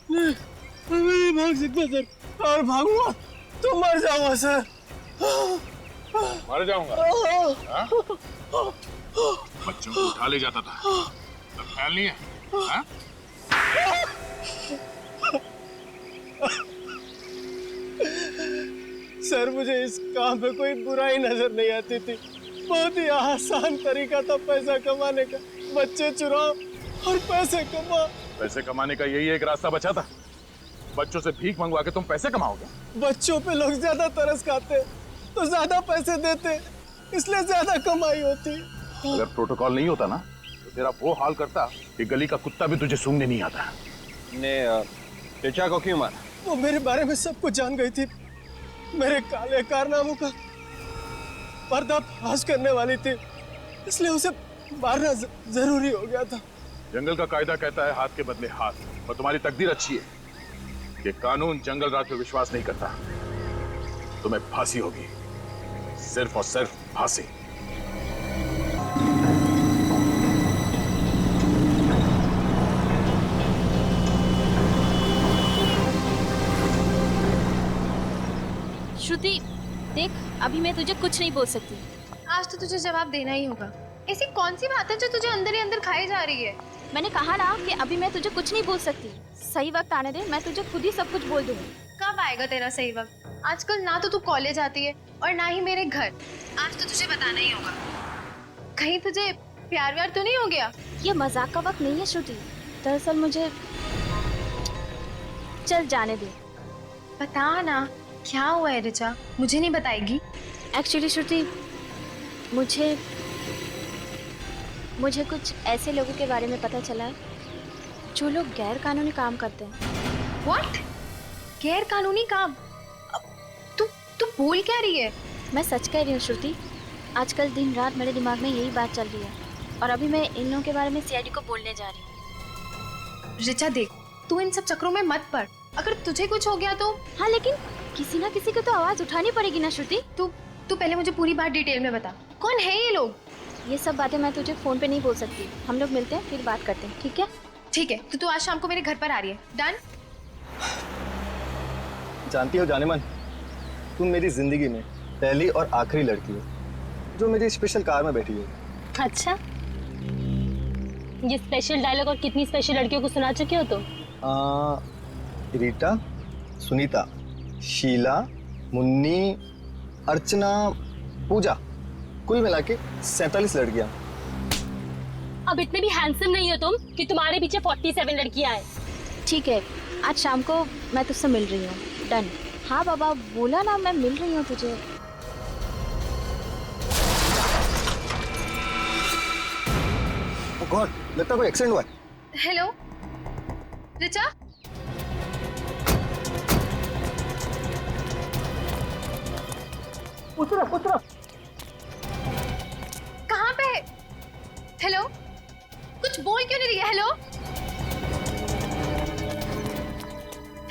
Speaker 7: मैं नहीं भाग सकता सर, और भागूंगा तो मर जाऊंगा सर।
Speaker 1: मर जाऊंगा? हाँ? बच्चों को उठा ले जाता था, अब ख्याल नहीं है? हाँ?
Speaker 7: सर मुझे इस काम में कोई बुराई नजर नहीं आती थी, बहुत ही आसान तरीका था पैसा कमाने का, बच्चे चुराओ और पैसे कमाओ।
Speaker 1: पैसे कमाने का यही एक रास्ता बचा था? बच्चों से भीख मंगवा के तुम पैसे कमाओगे?
Speaker 7: बच्चों पे लोग ज्यादा तरस खाते तो ज्यादा पैसे देते, इसलिए ज्यादा कमाई होती।
Speaker 1: अगर प्रोटोकॉल नहीं होता ना तो तेरा वो हाल करता कि गली का कुत्ता भी तुझे सूंघने नहीं आता।
Speaker 7: ने ऋचा को क्यों मारा? वो मेरे बारे में सब कुछ जान गई थी, मेरे काले कारनामों का पर्दाफाश करने वाली थी, इसलिए उसे मारना जरूरी हो गया था।
Speaker 1: जंगल का कायदा कहता है हाथ के बदले हाथ, और तुम्हारी तकदीर अच्छी है कि कानून जंगल राज पे विश्वास नहीं करता। तुम्हें फांसी होगी, सिर्फ और सिर्फ फांसी।
Speaker 15: श्रुति देख, अभी मैं तुझे कुछ नहीं बोल सकती।
Speaker 16: आज तो तुझे जवाब देना ही होगा। ऐसी कौन सी बात है जो तुझे अंदर ही अंदर खाई जा रही है?
Speaker 15: मैंने कहा ना कि अभी मैं तुझे कुछ नहीं बोल सकती। सही वक्त आने दे, मैं तुझे खुद ही सब कुछ बोल दूंगी।
Speaker 16: कब आएगा तेरा सही वक्त? आजकल ना तो तू कॉलेज आती है और ना ही मेरे घर। आज तो तुझे बताना ही होगा। कहीं तुझे प्यार व्यार तो नहीं हो गया?
Speaker 15: ये मजाक का वक्त नहीं है श्रुति, दरअसल मुझे चल जाने दे।
Speaker 16: बता ना क्या हुआ है ऋचा, मुझे नहीं बताएगी?
Speaker 15: एक्चुअली श्रुति मुझे कुछ ऐसे लोगों के बारे में पता चला है जो लोग गैर कानूनी काम करते हैं।
Speaker 16: What? गैर कानूनी काम? तू बोल क्या रही है?
Speaker 15: मैं सच कह रही हूँ श्रुति, आजकल दिन रात मेरे दिमाग में यही बात चल रही है और अभी मैं इन लोगों के बारे में सीआईडी को बोलने जा रही हूँ।
Speaker 16: ऋचा देख, तू इन सब चक्रों में मत पड़, अगर तुझे कुछ हो गया तो।
Speaker 15: हाँ लेकिन किसी ना किसी को तो आवाज उठानी पड़ेगी ना श्रुति।
Speaker 16: तू पहले मुझे पूरी बात डिटेल में बता, कौन है ये लोग?
Speaker 15: ये सब बातें मैं तुझे फोन पे नहीं बोल सकती, हम लोग मिलते हैं फिर बात करते हैं, ठीक है?
Speaker 16: ठीक है, तो तू आज शाम को मेरे घर पर आ रही है, डन?
Speaker 17: जानती हो जानेमन, तुम मेरी जिंदगी में पहली और आखिरी लड़की हो जो मेरी स्पेशल कार में बैठी है।
Speaker 15: अच्छा, ये स्पेशल डायलॉग और कितनी स्पेशल लड़कियों को सुना चुके हो तुम?
Speaker 17: रीटा, सुनीता, शीला, मुन्नी, अर्चना, पूजा, कुल मिला के 47 लड़कियां।
Speaker 15: अब इतने भी हैंडसम नहीं हो तुम कि तुम्हारे पीछे 47 लड़कियां आए। ठीक है, आज शाम को मैं तुझसे मिल रही हूँ, डन? हाँ बाबा, बोला ना मैं मिल रही हूँ तुझे।
Speaker 17: ओह गॉड, लगता है कोई एक्सीडेंट हुआ है।
Speaker 16: हेलो ऋचा,
Speaker 5: उतरो।
Speaker 16: कहाँ पे? हेलो, कुछ बोल क्यों नहीं रही है? हेलो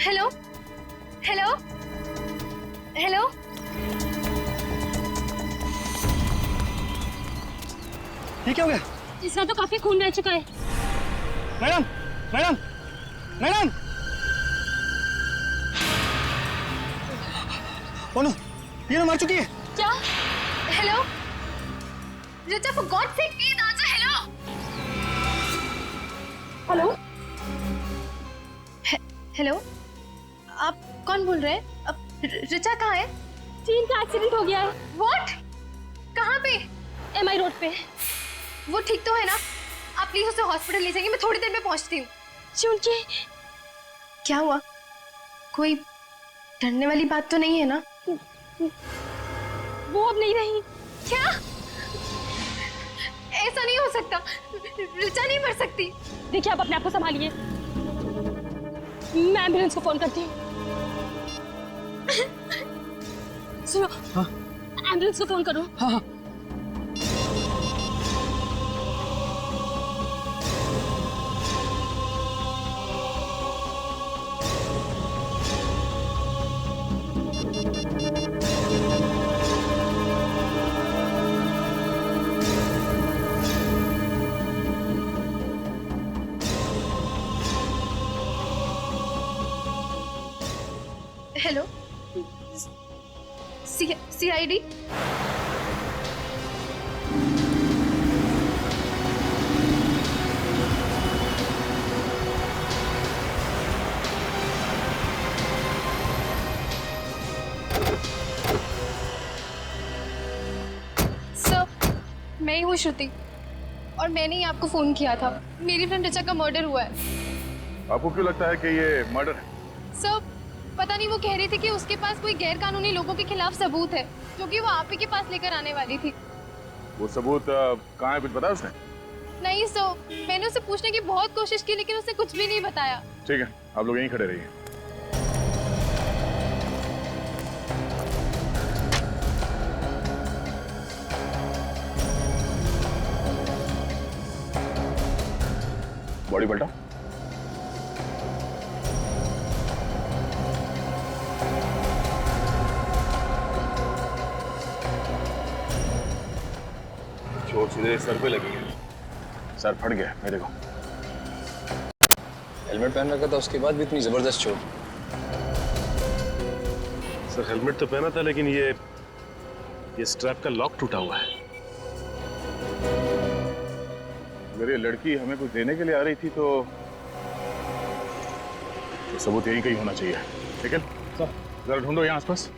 Speaker 16: हेलो हेलो हेलो,
Speaker 11: ये क्या हो गया?
Speaker 15: इसका तो काफी खून रह चुका है।
Speaker 11: मैडम मैडम मैडम, ओनो, ये ना मार चुकी है।
Speaker 16: क्या? Hello Richa, for God sake please answer. Hello hello, आप कौन बोल रहे हैं? अब ऋचा कहाँ है?
Speaker 15: चीन का एक्सीडेंट हो गया है।
Speaker 16: व्हाट? कहाँ पे?
Speaker 15: एमआई रोड पे।
Speaker 16: वो ठीक तो है ना? आप प्लीज उसे हॉस्पिटल ले जाइए, मैं थोड़ी देर में पहुंचती हूँ।
Speaker 15: चुनके
Speaker 16: क्या हुआ? कोई डरने वाली बात तो नहीं है ना?
Speaker 15: वो अब नहीं रही।
Speaker 16: क्या? ऐसा नहीं हो सकता, ऋचा नहीं मर सकती।
Speaker 15: देखिए, आप अपने आप को संभालिए, मैं एम्बुलेंस को फोन करती हूँ। सुनो, एम्बुलेंस को फोन करो।
Speaker 11: हाँ।
Speaker 16: Hello, CID? सर, मैं ही हूँ श्रुति और मैंने ही आपको फोन किया था। मेरी फ्रेंड ऋचा का मर्डर हुआ है।
Speaker 1: आपको क्यों लगता है कि ये मर्डर है?
Speaker 16: सर, पता नहीं, वो कह रही थी कि उसके पास कोई गैर कानूनी लोगों के खिलाफ सबूत है जो कि वो आप ही के पास लेकर आने वाली थी।
Speaker 1: वो सबूत कहाँ है, कुछ बताया उसने?
Speaker 16: नहीं सर, मैंने उसे पूछने की बहुत कोशिश की लेकिन उसने कुछ भी नहीं बताया।
Speaker 1: ठीक है, आप लोग यहीं खड़े रहिए। बॉडी पलटा। चोट सीधे सर पे लगी है, सर फट गया। मैं देखो,
Speaker 3: हेलमेट पहन रखा था, उसके बाद भी इतनी जबरदस्त चोट।
Speaker 2: सर हेलमेट तो पहना था लेकिन ये स्ट्रैप का लॉक टूटा हुआ है।
Speaker 1: अगर ये लड़की हमें कुछ देने के लिए आ रही थी तो सबूत यहीं कहीं होना चाहिए। ठीक है, जरा ढूंढो यहाँ आसपास।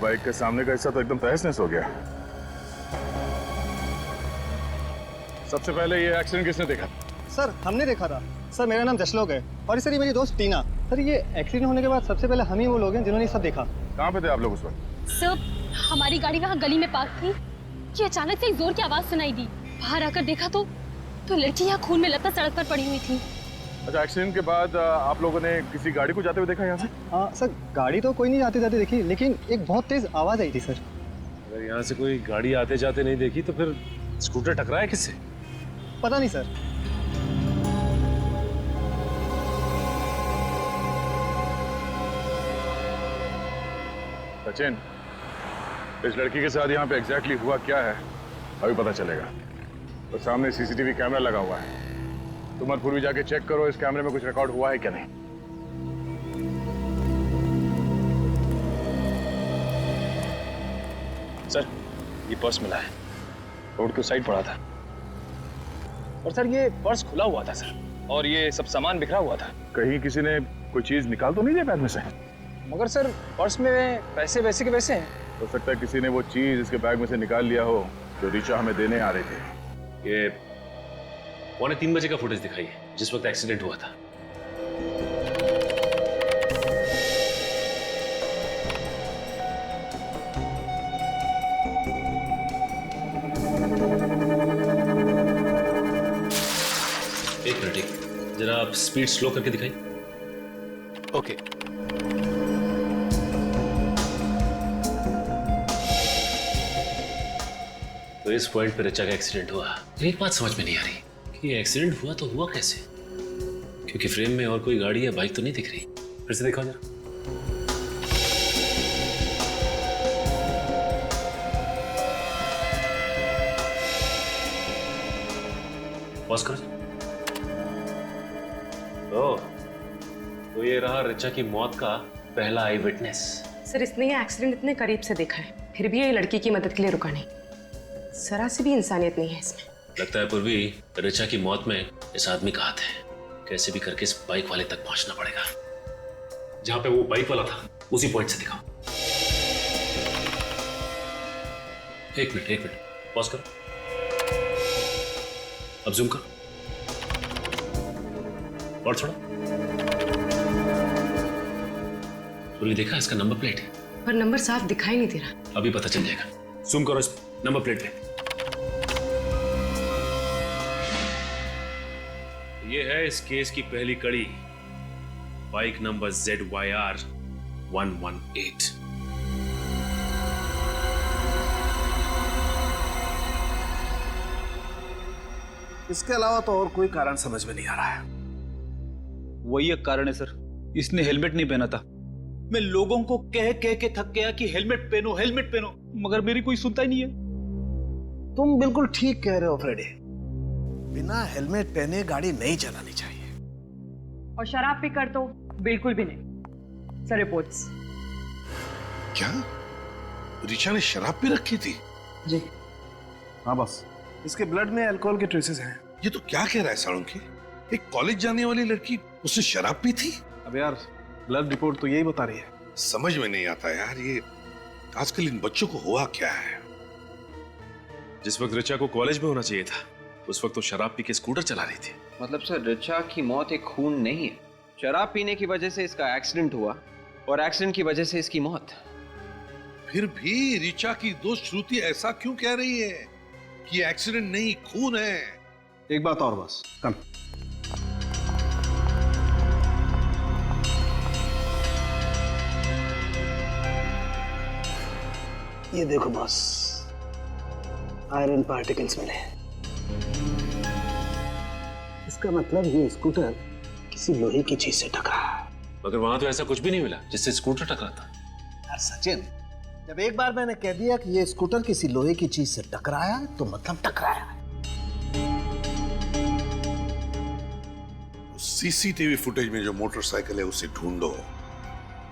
Speaker 1: बाइक के सामने का हिस्सा तो एकदम तहस नहस हो गया। सबसे पहले ये एक्सीडेंट किसने देखा?
Speaker 17: सर, हमने देखा था। सर, मेरा नाम जशलोक है और सर ये मेरी दोस्त टीना। सर, ये एक्सीडेंट होने के बाद सबसे पहले हम ही वो लोग हैं जिन्होंने सब देखा।
Speaker 1: कहाँ पे थे आप लोग उस वक्त?
Speaker 15: सर, हमारी गाड़ी वहाँ गली में पार्क थी कि अचानक से एक जोर की आवाज सुनाई दी। बाहर आकर देखा तो लड़की यहाँ खून में लथपथ सड़क पर पड़ी हुई थी।
Speaker 1: अच्छा, एक्सीडेंट के बाद आप लोगों ने किसी गाड़ी को जाते हुए देखा यहाँ से?
Speaker 17: हाँ सर, गाड़ी तो कोई नहीं आते जाते देखी, लेकिन एक बहुत तेज आवाज आई थी सर।
Speaker 2: अगर यहाँ से कोई गाड़ी आते जाते नहीं देखी तो फिर स्कूटर टकराया किससे?
Speaker 17: पता नहीं सर।
Speaker 1: सचिन, इस लड़की के साथ यहाँ पे एग्जैक्टली हुआ क्या है अभी पता चलेगा। तो सामने सीसीटीवी कैमरा लगा हुआ है, तुम मत पूर्वी जाके चेक करो इस कैमरे में कुछ रिकॉर्ड हुआ है क्या नहीं।
Speaker 3: सर, ये पर्स मिला है, रोड के उस साइड पड़ा था। और सर, ये पर्स खुला हुआ था सर, और ये सब सामान बिखरा हुआ था।
Speaker 1: कहीं किसी ने कोई चीज निकाल तो नहीं दिया बैग में से?
Speaker 3: मगर सर, पर्स में पैसे वैसे के वैसे हैं।
Speaker 1: हो सकता है किसी ने वो चीज इसके बैग में से निकाल लिया हो जो ऋचा हमें देने आ रहे थे।
Speaker 13: ये 2:45 बजे का फुटेज दिखाई है जिस वक्त एक्सीडेंट हुआ था। एक मिनट, जरा आप स्पीड स्लो करके दिखाइए।
Speaker 2: ओके।
Speaker 13: तो इस पॉइंट पे ऋचा का एक्सीडेंट हुआ। एक बात समझ में नहीं आ रही कि ये एक्सीडेंट हुआ तो हुआ कैसे, क्योंकि फ्रेम में और कोई गाड़ी या बाइक तो नहीं दिख रही। फिर से दिखाओ जरा। पॉज करो। तो ये रहा ऋचा की मौत का पहला आई विटनेस।
Speaker 4: सर, इसने ये एक्सीडेंट इतने करीब से देखा है, फिर भी ये लड़की की मदद के लिए रुका नहीं। जरा सी भी इंसानियत नहीं है इसमें।
Speaker 13: लगता है पूर्वी, ऋचा की मौत में इस आदमी का हाथ है। कैसे भी करके इस बाइक वाले तक पहुंचना पड़ेगा। जहां पे वो बाइक वाला था उसी पॉइंट से दिखाओ। एक मिनट, पॉज करो। अब जूम करो और थोड़ा। पूर्वी देखा, इसका नंबर प्लेट है,
Speaker 4: पर नंबर साफ दिखाई नहीं दे रहा।
Speaker 13: अभी पता चल जाएगा। जूम करो इस नंबर प्लेट पे। ये है इस केस की पहली कड़ी, बाइक नंबर ZYR 118।
Speaker 8: इसके अलावा तो और कोई कारण समझ में नहीं आ रहा है।
Speaker 11: वही एक कारण है सर, इसने हेलमेट नहीं पहना था,
Speaker 18: मैं लोगों को कह कह के थक गया कि हेलमेट पहनो, मगर मेरी कोई सुनता ही नहीं है।
Speaker 8: तुम बिल्कुल ठीक कह रहे हो फ्रेडी, बिना हेलमेट पहने गाड़ी नहीं चलानी चाहिए।
Speaker 19: और शराब पीकर तो बिल्कुल भी नहीं। Sir reports.
Speaker 8: क्या ऋचा ने शराब पी रखी थी?
Speaker 5: जी हाँ बस, इसके ब्लड में अल्कोहल के ट्रेसेस हैं।
Speaker 8: ये तो क्या कह रहा है साळुंखे, एक कॉलेज जाने वाली लड़की उसने शराब पी थी?
Speaker 5: अब यार ब्लड रिपोर्ट तो यही बता रही है।
Speaker 8: समझ में नहीं आता यार, ये आजकल इन बच्चों को हुआ क्या है।
Speaker 6: जिस वक्त ऋचा को कॉलेज में होना चाहिए था, उस वक्त तो शराब पी के स्कूटर चला रही थी।
Speaker 20: मतलब सर, ऋचा की मौत एक खून नहीं है। शराब पीने की वजह से इसका एक्सीडेंट हुआ और एक्सीडेंट की वजह से इसकी मौत।
Speaker 8: फिर भी ऋचा की दोस्त श्रुति ऐसा क्यों कह रही है कि एक्सीडेंट नहीं खून है?
Speaker 5: एक बात और बस, कम। ये देखो बॉस, आयरन पार्टिकल्स मिले। इसका मतलब ये स्कूटर किसी लोहे की चीज से टकरा।
Speaker 13: मगर वहां तो ऐसा कुछ भी नहीं मिला जिससे स्कूटर टकरा था।
Speaker 8: यार सचिन, जब एक बार मैंने कह दिया कि ये स्कूटर किसी लोहे की चीज से टकराया तो मतलब टकराया। सीसीटीवी फुटेज में जो मोटरसाइकिल है उसे ढूंढो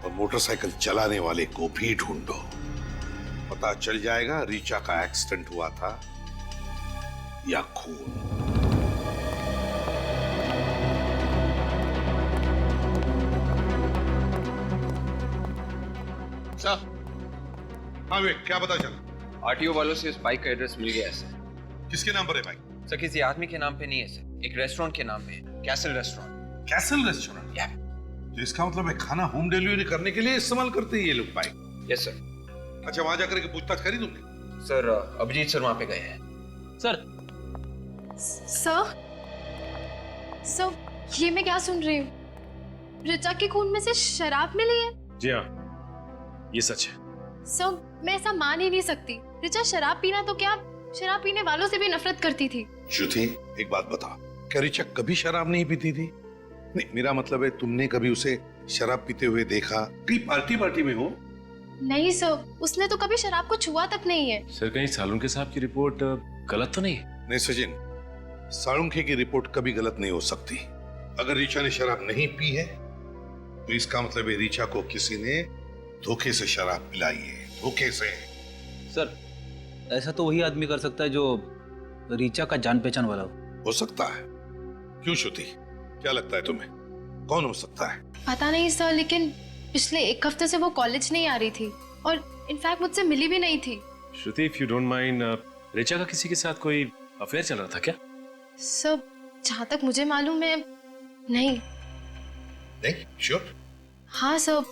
Speaker 8: और मोटरसाइकिल चलाने वाले को भी ढूंढो। पता चल जाएगा ऋचा का एक्सीडेंट हुआ था या खून।
Speaker 20: सर।
Speaker 8: हाँ वे, क्या पता चला?
Speaker 20: आरटीओ वालों से उस बाइक का एड्रेस मिल गया है सर।
Speaker 8: किसके नाम पर है बाइक?
Speaker 20: सर किसी आदमी के नाम पे नहीं है सर, एक रेस्टोरेंट के नाम पे है, कैसल रेस्टोरेंट।
Speaker 8: Castle restaurant? या। तो इसका मतलब है खाना होम डिलीवरी करने के लिए इस्तेमाल करते हैं ये लोग बाइक?
Speaker 20: Yes sir.
Speaker 8: अच्छा, वहां जाकर के पूछताछ करी तुमने?
Speaker 20: सर अभिजीत सर वहां पे गए हैं।
Speaker 16: सर ये मैं क्या सुन रही हूँ? ऋचा के खून में से शराब मिली है?
Speaker 2: जी हाँ, ये सच है।
Speaker 16: सर मैं ऐसा मान ही नहीं सकती। ऋचा शराब पीना तो क्या, शराब पीने वालों से भी नफरत करती थी।
Speaker 8: श्रुति, एक बात बता, क्या ऋचा कभी शराब नहीं पीती थी? नहीं, मेरा मतलब है तुमने कभी उसे शराब पीते हुए देखा? कहीं पार्टी में हो?
Speaker 16: नहीं सर, उसने तो कभी शराब को छुआ तक नहीं है।
Speaker 13: सर कहीं सालुंखे साहब की रिपोर्ट गलत तो नहीं है?
Speaker 8: नहीं सचिन, साळुंखे की रिपोर्ट कभी गलत नहीं हो सकती। अगर ऋचा ने शराब नहीं पी है तो इसका मतलब है ऋचा को किसी ने धोखे से शराब पिलाई है, धोखे से।
Speaker 11: सर ऐसा तो वही आदमी कर सकता है जो ऋचा का जान पहचान वाला
Speaker 8: हो सकता है। क्यों श्रुति, क्या लगता है तुम्हें, कौन हो सकता है?
Speaker 16: पता नहीं सर, लेकिन पिछले एक हफ्ते से वो कॉलेज नहीं आ रही थी और इनफैक्ट मुझसे मिली भी नहीं थी।
Speaker 2: Shruti, if you don't mind, Richa का किसी के साथ कोई अफेयर चल रहा था क्या?
Speaker 16: सर जहाँ तक मुझे मालूम है नहीं।
Speaker 8: श्योर?
Speaker 16: हाँ सर,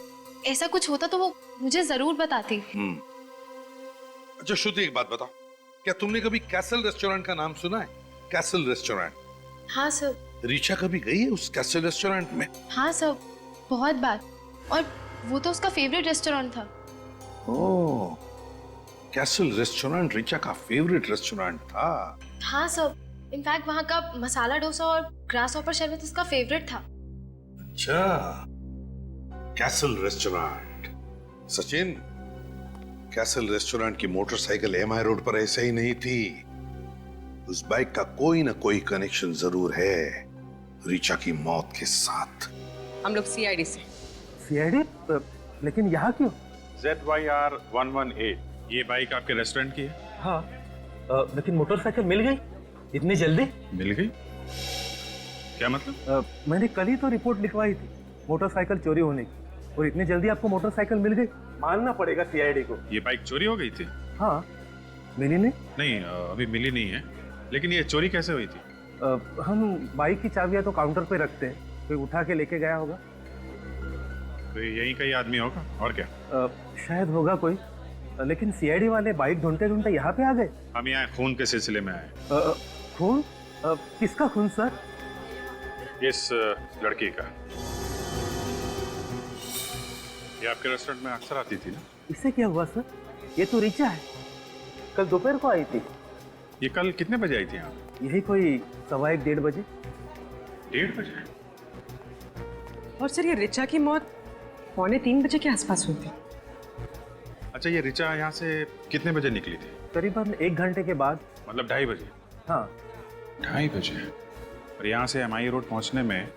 Speaker 16: ऐसा कुछ होता तो वो मुझे जरूर बताती।
Speaker 8: अच्छा श्रुति, एक बात बताओ, क्या तुमने कभी कैसल रेस्टोरेंट का नाम सुना है? Castle restaurant?
Speaker 16: हाँ सर।
Speaker 8: ऋचा कभी गई है उस कैसल रेस्टोरेंट में?
Speaker 16: हाँ सर, बहुत बार, और वो तो उसका फेवरेट रेस्टोरेंट था।
Speaker 8: ओह, कैसल रेस्टोरेंट ऋचा का फेवरेट रेस्टोरेंट था?
Speaker 16: हाँ सर, इनफैक्ट वहाँ का मसाला डोसा और ग्रास हॉपर शरबत उसका फेवरेट था।
Speaker 8: अच्छा, castle restaurant. Sachin, castle restaurant की मोटरसाइकिल एमआई रोड पर ऐसे ही नहीं थी। उस बाइक का कोई ना कोई कनेक्शन जरूर है ऋचा की मौत के साथ।
Speaker 4: हम लोग सीआईडी से।
Speaker 5: सीआईडी? लेकिन यहाँ क्यों?
Speaker 6: ZYR 118, ये बाइक आपके रेस्टोरेंट की है?
Speaker 5: हाँ, लेकिन मोटरसाइकिल मिल गई इतनी जल्दी?
Speaker 6: मिल गई? क्या मतलब?
Speaker 5: मैंने कल ही तो रिपोर्ट लिखवाई थी मोटरसाइकिल चोरी होने की, और इतनी जल्दी आपको मोटरसाइकिल मिल गई? मानना पड़ेगा सीआईडी को।
Speaker 6: ये बाइक चोरी हो गई थी?
Speaker 5: हाँ, मिली नहीं?
Speaker 6: नहीं, अभी मिली नहीं है, लेकिन ये चोरी कैसे हुई थी?
Speaker 5: हम बाइक की चाबियां तो काउंटर पे रखते हैं, कोई उठा के लेके गया होगा।
Speaker 6: तो यही कहीं आदमी होगा, और क्या?
Speaker 5: शायद होगा कोई, लेकिन सीआईडी वाले बाइक ढूंढते ढूंढते यहाँ पे आ गए।
Speaker 6: हम यहाँ खून के सिलसिले में आए।
Speaker 5: खून? किसका खून सर?
Speaker 6: इस लड़की का। ये आपके रेस्टोरेंट में अक्सर आती थी ना?
Speaker 5: इससे क्या हुआ सर? ये तो ऋचा है, कल दोपहर को आई थी।
Speaker 6: ये कल कितने बजे आई थी यहाँ?
Speaker 5: यही कोई 1:15-1:30 बजे।
Speaker 6: 1:30 बजे?
Speaker 4: और सर ये ऋचा की मौत 2:45 बजे के आसपास हुई थी।
Speaker 6: अच्छा, ये रिचा यहाँ से कितने बजे निकली थी?
Speaker 5: करीबन 1 घंटे के बाद।
Speaker 6: मतलब 2:30 बजे?
Speaker 5: हाँ।
Speaker 6: 2:30 बजे? और यहाँ से MI रोड पहुँचने में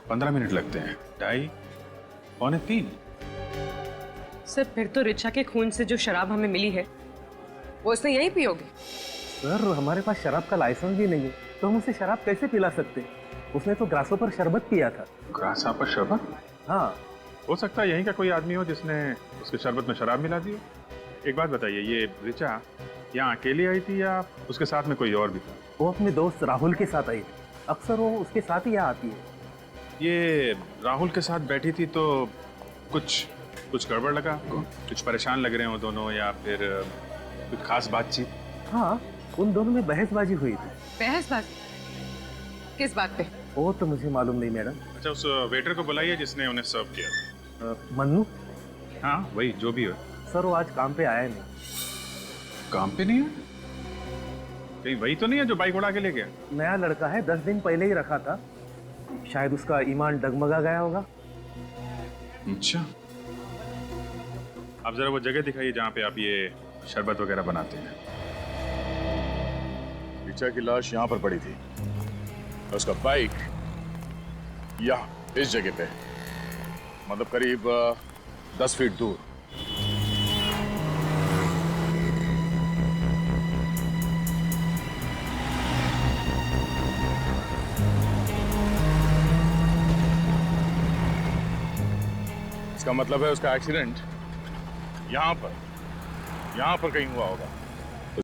Speaker 6: 15 मिनट लगते हैं। 2:30, 2:45?
Speaker 4: सर फिर तो रिचा के खून से जो शराब हमें मिली है वो उसने यहीं पी होगी।
Speaker 5: सर हमारे पास शराब का लाइसेंस भी नहीं है, तो हम उसे शराब कैसे पिला सकते हैं? उसने तो ग्रासोपर शरबत पिया था।
Speaker 6: ग्रासहोपर शरबत?
Speaker 5: हाँ।
Speaker 6: हो सकता है यहीं का कोई आदमी हो जिसने उसके शरबत में शराब मिला दी हो। एक बात बताइए, ये रिचा यहाँ अकेली आई थी या उसके साथ में कोई और भी था?
Speaker 5: वो अपने दोस्त राहुल के साथ आई थी। अक्सर वो उसके साथ ही यहाँ आती है।
Speaker 6: ये राहुल के साथ बैठी थी तो कुछ गड़बड़ लगा आपको? कुछ परेशान लग रहे हो दोनों, या फिर कुछ खास बातचीत?
Speaker 5: हाँ, उन दोनों में बहसबाजी हुई थी।
Speaker 4: बहसबाजी? किस बात पे?
Speaker 5: वो तो मुझे मालूम नहीं मैडम।
Speaker 6: अच्छा, उस वेटर को बुलाइए जिसने उन्हें सर्व किया।
Speaker 5: मन्नू?
Speaker 6: हाँ वही, जो भी हो।
Speaker 5: सर वो आज काम पे आया नहीं।
Speaker 6: काम पे नहीं है? कहीं वही तो नहीं है जो बाइक उड़ा के ले गया?
Speaker 5: नया लड़का है, 10 दिन पहले ही रखा था। शायद उसका ईमान डगमगा गया होगा।
Speaker 6: अच्छा, आप जरा वो जगह दिखाइए जहाँ पे आप ये शरबत वगैरह बनाते हैं।
Speaker 1: रिचा की लाश यहाँ पर पड़ी थी, उसका बाइक यहाँ इस जगह पे, मतलब करीब 10 फीट दूर। इसका मतलब है उसका एक्सीडेंट यहाँ पर कहीं हुआ होगा।